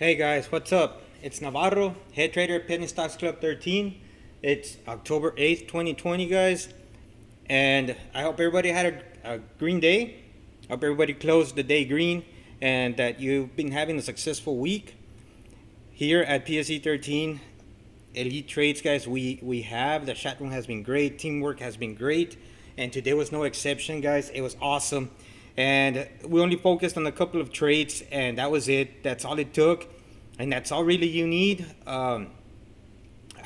Hey guys, what's up? It's Navarro, head trader at Penny Stocks Club 13. It's October 8th, 2020, guys. And I hope everybody had a green day. Hope everybody closed the day green and that you've been having a successful week. Here at PSE 13, Elite Trades, guys, we have. The chat room has been great. Teamwork has been great. And today was no exception, guys. It was awesome. And we only focused on a couple of trades, and that was it. That's all it took. And that's all really you need. I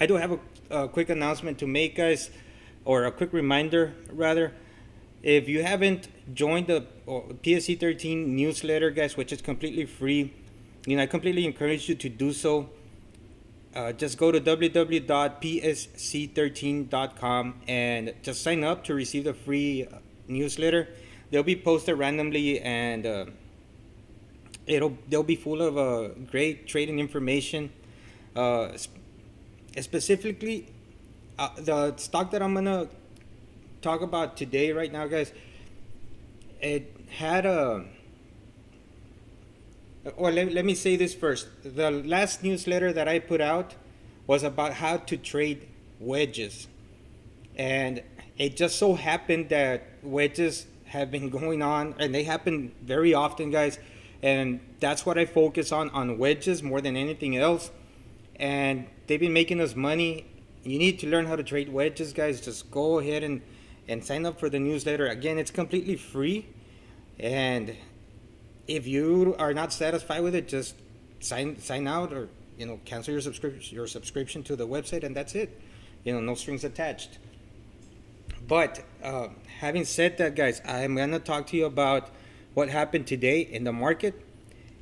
do have a quick announcement to make, guys, or a quick reminder, rather. If you haven't joined the PSE 13 newsletter, guys, which is completely free, I completely encourage you to do so. Just go to www.psc13.com and just sign up to receive the free newsletter. They'll be posted randomly, and they'll be full of great trading information. Specifically, the stock that I'm gonna talk about today, right now, guys, it had a. Or let me say this first. The last newsletter that I put out was about how to trade wedges. And it just so happened that wedges have been going on, and they happen very often, guys. And that's what I focus on wedges more than anything else. And they've been making us money. You need to learn how to trade wedges, guys. Just go ahead and sign up for the newsletter. Again, it's completely free. And if you are not satisfied with it, just sign out, or cancel your subscription to the website, and that's it. No strings attached. But having said that, guys, I'm gonna talk to you about what happened today in the market,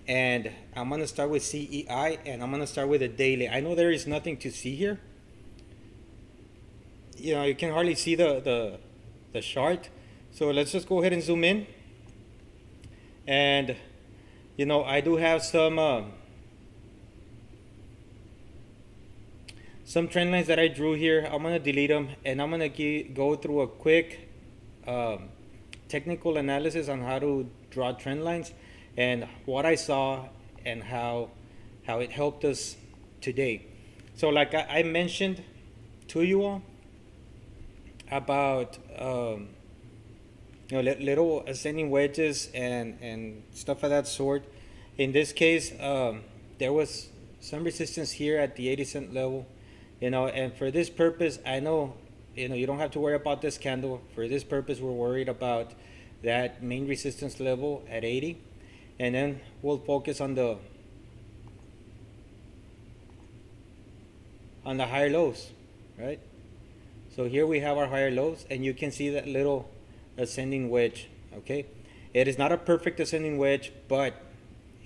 and I'm gonna start with CEI, and I'm gonna start with a daily. I know there is nothing to see here. You can hardly see the chart, so let's just go ahead and zoom in. And I do have some trend lines that I drew here. I'm gonna delete them, and I'm gonna go through a quick technical analysis on how to draw trend lines and what I saw and how it helped us today. So like I mentioned to you all about little ascending wedges and stuff of that sort. In this case, there was some resistance here at the 80-cent level, and for this purpose, I know, you don't have to worry about this candle. For this purpose, we're worried about that main resistance level at 80, and then we'll focus on the higher lows, right? So here we have our higher lows, and you can see that little ascending wedge. Okay, it is not a perfect ascending wedge, but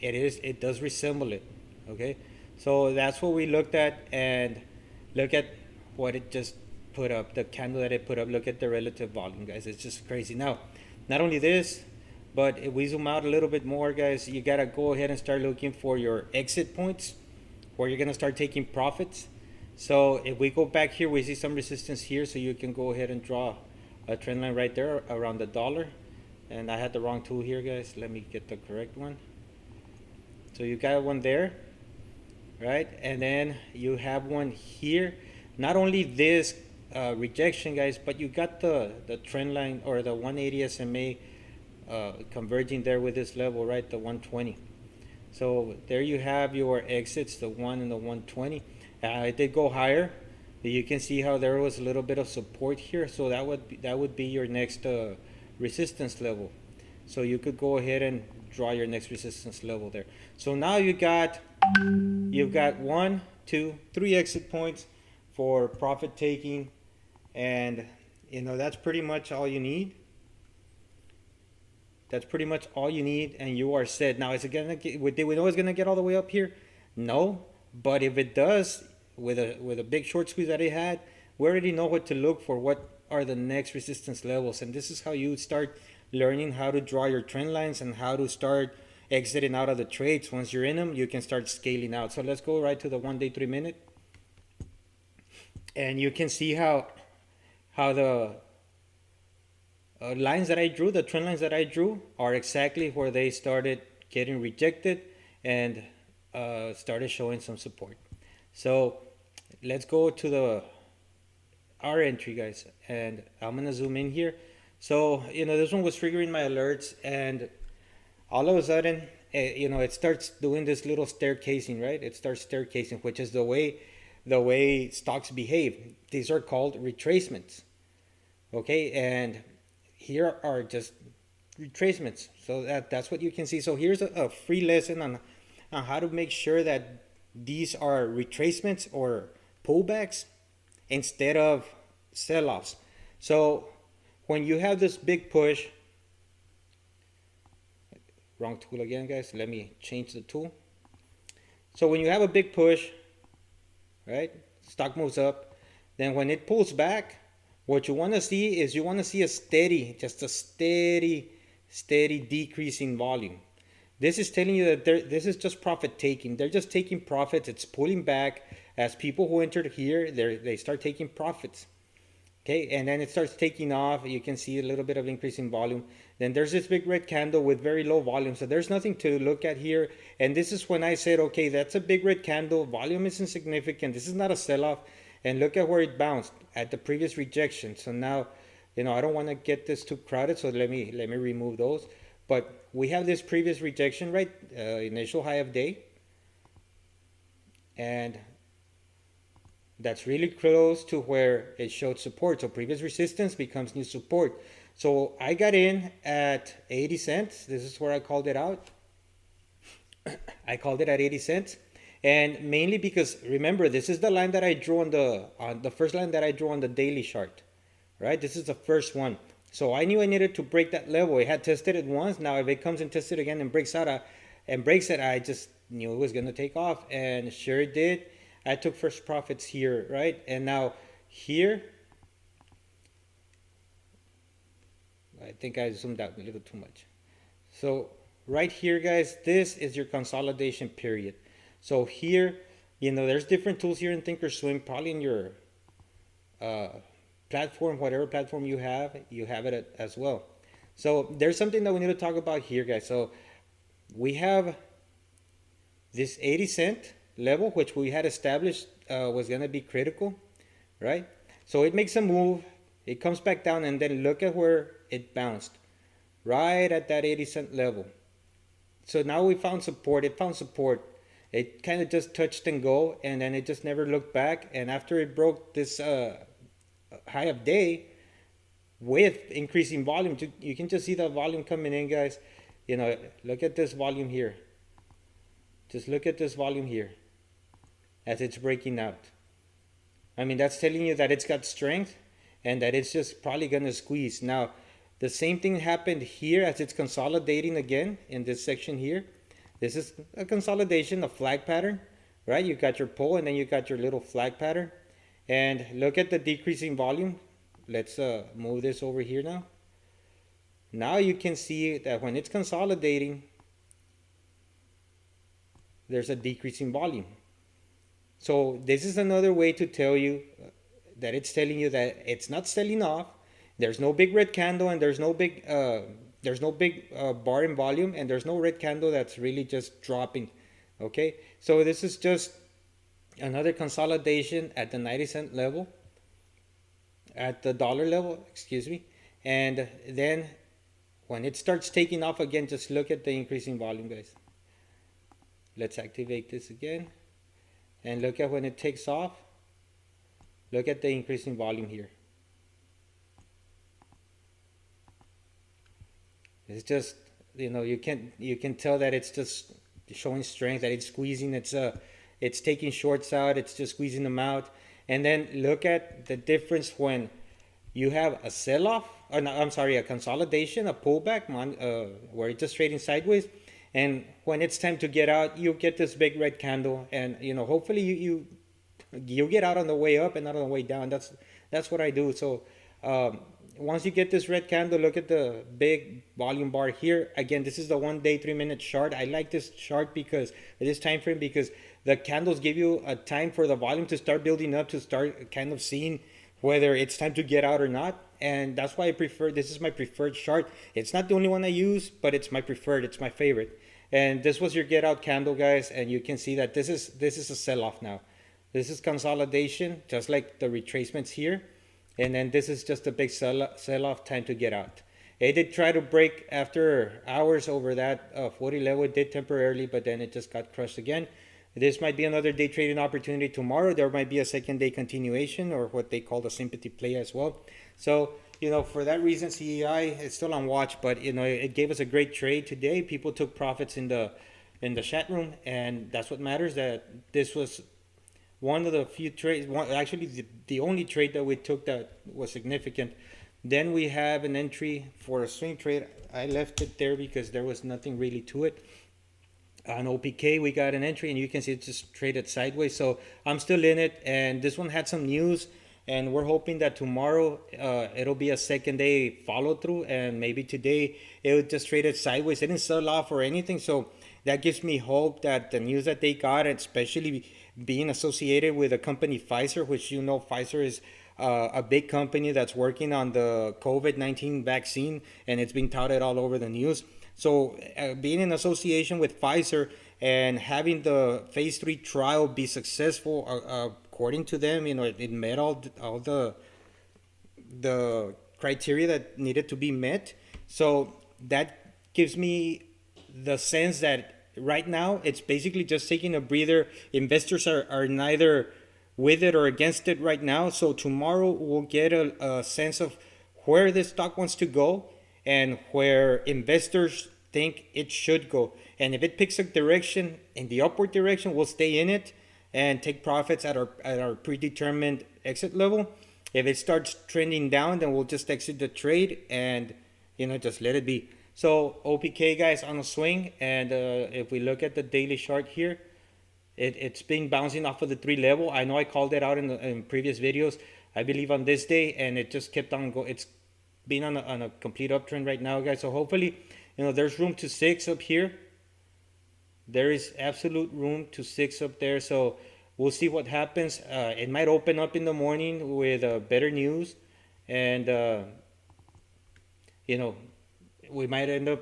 it does resemble it. Okay, so that's what we looked at, and look at what it just put up, the candle that it put up. Look at the relative volume, guys. It's just crazy. Now, not only this, but if we zoom out a little bit more, guys, you gotta go ahead and start looking for your exit points where you're gonna start taking profits. So if we go back here, we see some resistance here, so you can go ahead and draw a trend line right there around the dollar. And I had the wrong tool here, guys. Let me get the correct one. So you got one there, right? And then you have one here. Not only this rejection, guys, but you got the trend line, or the 180 SMA converging there with this level, right? The 120. So there you have your exits, the 1 and the 120. It did go higher. You can see how there was a little bit of support here, so that would be your next resistance level. So you could go ahead and draw your next resistance level there. So now you've got 1, 2, 3 exit points for profit taking, and that's pretty much all you need. That's pretty much all you need, and you are set. Now, is it gonna get? Did we know it's gonna get all the way up here? No, but if it does, with a big short squeeze that it had, we already know what to look for. What are the next resistance levels? And this is how you start learning how to draw your trend lines and how to start exiting out of the trades. Once you're in them, you can start scaling out. So let's go right to the 1 day 3 minute, and you can see how the lines that I drew, the trend lines that I drew, are exactly where they started getting rejected and started showing some support. So let's go to the our entry, guys, and I'm gonna zoom in here. So this one was triggering my alerts, and all of a sudden, it starts doing this little staircasing, right? It starts staircasing, which is the way stocks behave. These are called retracements. Okay, and here are just retracements. So that's what you can see. So here's a free lesson on how to make sure that these are retracements or pullbacks instead of sell-offs. So when you have this big push, wrong tool again, guys. Let me change the tool. So when you have a big push, right, stock moves up, then when it pulls back, what you want to see is a steady decrease in volume. This is telling you that this is just profit taking. They're just taking profits. It's pulling back as people who entered here, they start taking profits. Okay, and then it starts taking off. You can see a little bit of increase in volume. Then there's this big red candle with very low volume. So there's nothing to look at here. And this is when I said, okay, that's a big red candle. Volume is insignificant. This is not a sell-off. And look at where it bounced at the previous rejection. So now, I don't want to get this too crowded. So let me remove those. But we have this previous rejection, right? Initial high of day. And that's really close to where it showed support. So previous resistance becomes new support. So I got in at 80 cents. This is where I called it out. I called it at 80 cents. And mainly because, remember, this is the line that I drew on the first line that I drew on the daily chart, right? This is the first one. So I knew I needed to break that level. It had tested it once. Now if it comes and tests it again and breaks it, I just knew it was going to take off. And sure it did. I took first profits here, right? And now here, I think I zoomed out a little too much. So right here, guys, this is your consolidation period. So here, there's different tools here in Thinkorswim, probably in your platform, whatever platform you have it as well. So there's something that we need to talk about here, guys. So we have this 80 cent level, which we had established was going to be critical, right? So it makes a move, it comes back down, and then look at where it bounced, right at that 80 cent level. So now we found support. It kind of just touched and go, and then it just never looked back. And after it broke this high of day with increasing volume, you can just see the volume coming in, guys. Look at this volume here. Just look at this volume here as it's breaking out. I mean, that's telling you that it's got strength and that it's just probably going to squeeze. Now, the same thing happened here as it's consolidating again in this section here. This is a consolidation, a flag pattern, right? You got your pull and then you got your little flag pattern. And look at the decreasing volume. Let's move this over here now. Now you can see that when it's consolidating, there's a decreasing volume. So this is another way to tell you that it's telling you that it's not selling off. There's no big red candle, and there's no big bar in volume, and there's no red candle that's really just dropping. Okay, so this is just another consolidation at the 90 cent level, at the dollar level, excuse me. And then when it starts taking off again, just look at the increasing volume, guys. Let's activate this again. And look at when it takes off. Look at the increasing volume here. It's just, you can tell that it's just showing strength, that it's squeezing, it's taking shorts out, it's just squeezing them out. And then look at the difference when you have a sell-off, or no, I'm sorry, a consolidation, a pullback, where it's just trading sideways. And when it's time to get out, you get this big red candle, and hopefully you get out on the way up and not on the way down. That's what I do. So once you get this red candle, look at the big volume bar here. Again, this is the 1 day 3 minute chart. I like this chart because this time frame, because the candles give you a time for the volume to start building up, to start kind of seeing whether it's time to get out or not. And that's why I prefer, this is my preferred chart. It's not the only one I use, but it's my preferred, it's my favorite. And this was your get out candle, guys, and you can see that this is a sell off now. This is consolidation, just like the retracements here, and then this is just a big sell off, time to get out. It did try to break after hours over that 40 level. It did temporarily, but then it just got crushed again. This might be another day trading opportunity tomorrow. There might be a second day continuation, or what they call the sympathy play as well. So, for that reason, CEI is still on watch, but it gave us a great trade today. People took profits in the chat room, and that's what matters. That this was one of the few trades, actually the only trade that we took that was significant. Then we have an entry for a swing trade. I left it there because there was nothing really to it. On OPK, we got an entry, and you can see it just traded sideways. So I'm still in it, and this one had some news, and we're hoping that tomorrow it'll be a second day follow through, and maybe today it would just traded sideways. It didn't sell off or anything, so that gives me hope that the news that they got, especially being associated with the company Pfizer, which Pfizer is a big company that's working on the COVID-19 vaccine, and it's being touted all over the news. So being in association with Pfizer and having the phase 3 trial be successful, according to them, it met all the criteria that needed to be met. So that gives me the sense that right now it's basically just taking a breather. Investors are neither with it or against it right now. So tomorrow we'll get a sense of where this stock wants to go and where investors think it should go. And if it picks a direction in the upward direction, we'll stay in it and take profits at our predetermined exit level. If it starts trending down, then we'll just exit the trade and just let it be. So OPK, guys, on a swing, and if we look at the daily chart here, it's been bouncing off of the 3 level. I know I called it out in previous videos, I believe on this day, and it just kept on going. It's been on a complete uptrend right now, guys. So hopefully, there's room to 6 up here. There is absolute room to 6 up there. So we'll see what happens. It might open up in the morning with better news, and we might end up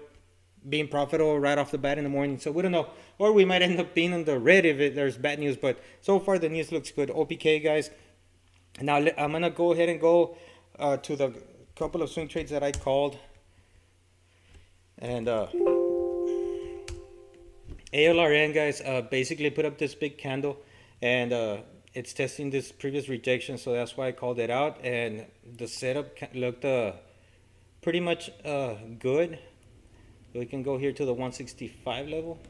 being profitable right off the bat in the morning. So we don't know. Or we might end up being on the red if there's bad news. But so far the news looks good. OPK, guys. Now I'm going to go ahead and go to the couple of swing trades that I called. And ALRN, guys, basically put up this big candle. And it's testing this previous rejection. So that's why I called it out. And the setup looked pretty much good. We can go here to the 165 level,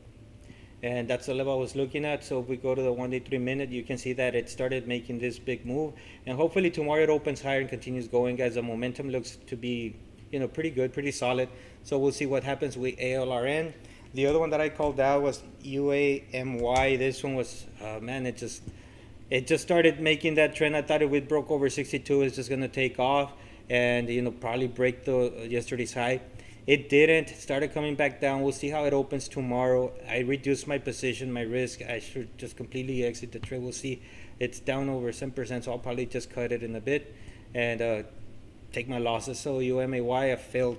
and that's the level I was looking at. So if we go to the 1 day 3 minute, you can see that it started making this big move, and hopefully tomorrow it opens higher and continues going, guys. The momentum looks to be pretty good, pretty solid. So we'll see what happens with ALRN. The other one that I called out was UAMY. This one was man, it just started making that trend. I thought if it broke over 62, it's just gonna take off and probably break the yesterday's high. It didn't. It started coming back down. We'll see how it opens tomorrow. I reduced my position, my risk. I should just completely exit the trade. We'll see. It's down over 7%, so I'll probably just cut it in a bit and take my losses. So UMAY, a failed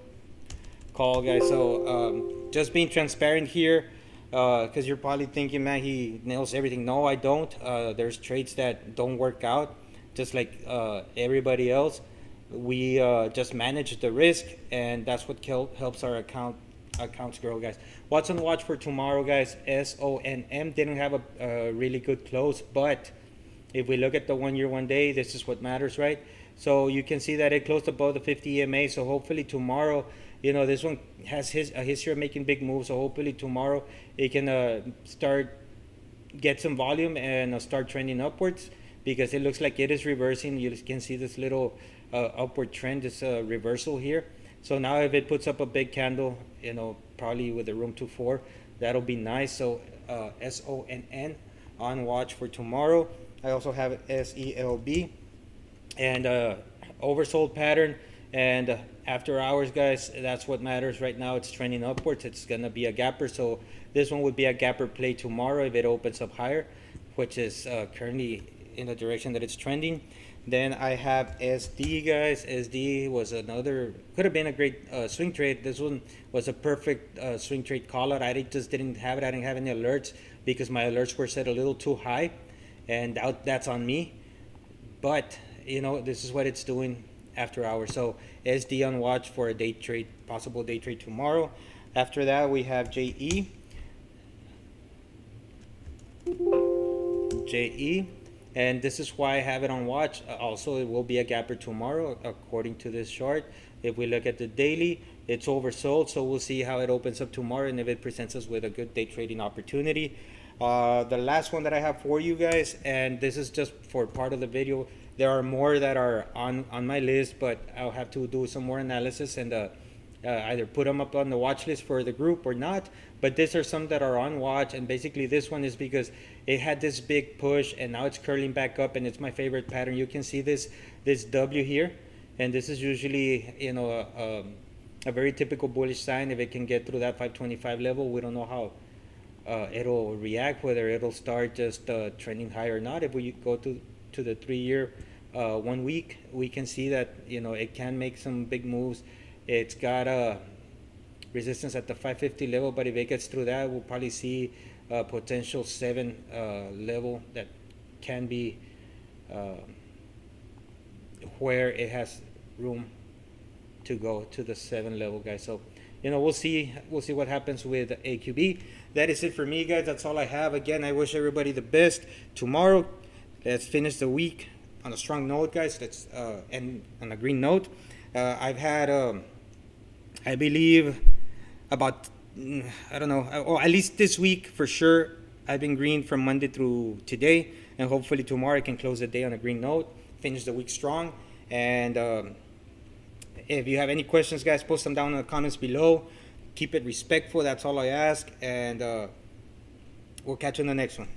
call, guys. So just being transparent here, because you're probably thinking, man, he nails everything. No, I don't. There's trades that don't work out, just like everybody else. We just manage the risk, and that's what helps our accounts grow, guys. What's on watch for tomorrow, guys? SONM didn't have a really good close, but if we look at the 1 year 1 day, this is what matters, right? So you can see that it closed above the 50 EMA. So hopefully tomorrow, this one has a history of making big moves. So hopefully tomorrow it can get some volume and start trending upwards, because it looks like it is reversing. You can see this little upward trend, this reversal here. So now if it puts up a big candle, probably with a room to 4, that'll be nice. So SONN on watch for tomorrow. I also have SELB and oversold pattern, and after hours, guys, that's what matters right now. It's trending upwards. It's gonna be a gapper, so this one would be a gapper play tomorrow if it opens up higher, which is currently in the direction that it's trending. Then I have SD, guys. SD was another, could have been a great swing trade. This one was a perfect swing trade call out. I just didn't have it. I didn't have any alerts because my alerts were set a little too high, and that's on me. But you know, this is what it's doing after hours. So SD on watch for a day trade, possible day trade tomorrow. After that, we have JE. JE, and this is why I have it on watch. Also, it will be a gapper tomorrow according to this chart. If we look at the daily, it's oversold, so we'll see how it opens up tomorrow and if it presents us with a good day trading opportunity. The last one that I have for you guys, and this is just for part of the video, there are more that are on my list, but I'll have to do some more analysis and either put them up on the watch list for the group or not. But these are some that are on watch, and basically this one is because it had this big push and now it's curling back up, and it's my favorite pattern. You can see this W here, and this is usually, you know, a very typical bullish sign. If it can get through that 525 level, we don't know how it'll react, whether it'll start just trending higher or not. If we go to the 3-year 1 week, we can see that, you know, it can make some big moves. It's got a resistance at the 550 level, but if it gets through that, we'll probably see a potential 7 level that can be where it has room to go to the 7 level, guys. So, you know, we'll see what happens with AQB. That is it for me, guys. That's all I have. Again, I wish everybody the best tomorrow. Let's finish the week on a strong note, guys. Let's end on a green note. I've had I believe about, I don't know, or at least this week for sure, I've been green from Monday through today, and hopefully tomorrow I can close the day on a green note, finish the week strong. And if you have any questions, guys, post them down in the comments below. Keep it respectful, that's all I ask, and we'll catch you in the next one.